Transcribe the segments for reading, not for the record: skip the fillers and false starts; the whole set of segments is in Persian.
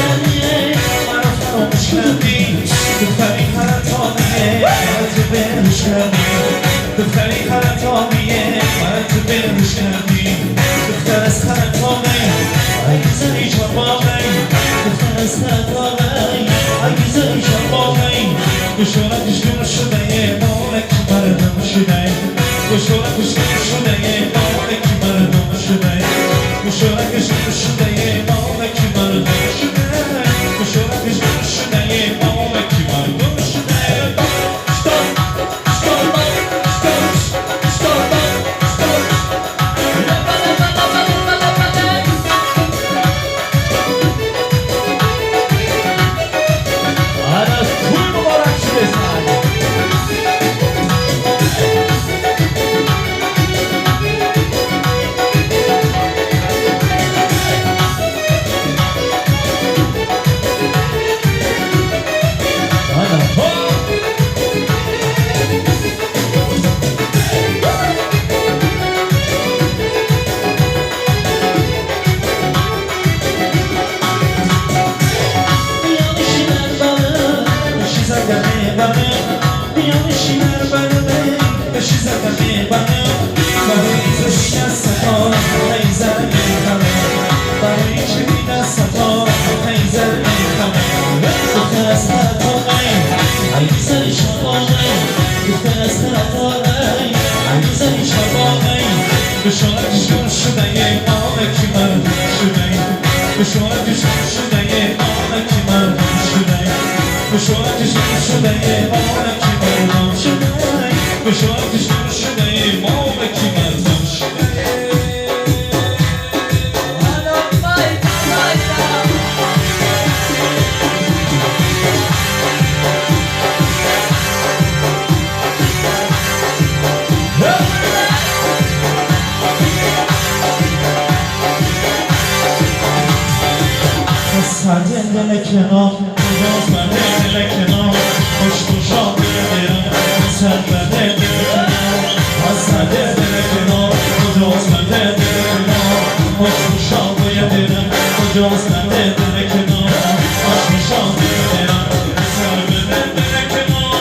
کردی منو فراموش کردی دختری حرطانیه من تو بروش کردی دختری حرطانیه من تو بروش کردی دختر از حرطانه اگه زنی چربانه دختر از حرطانه اگه زنی چربانه گشارتش دور شده مالکی مردم شده گشارتش دور شده مالکی مردم شده گشارتش دور شده مالکی مردم شده گشارتش دور شده مالکی مردم شده گشارتش دور شده مالکی مردم شده گشارتش دور شده مالکی مردم شده گشارتش دور شده مالکی مردم شده گشارتش دور شده مالکی مردم شده سردن دل کنار باز برده دل کنار خوش خوشا بیرم سردن دل کنار باز سردن دل کنار باز برده دل کنار خوش خوشا بیرم باز برده دل کنار خوش خوشا بیرم سردن دل کنار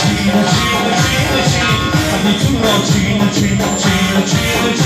China, China, China, China, China, China, China,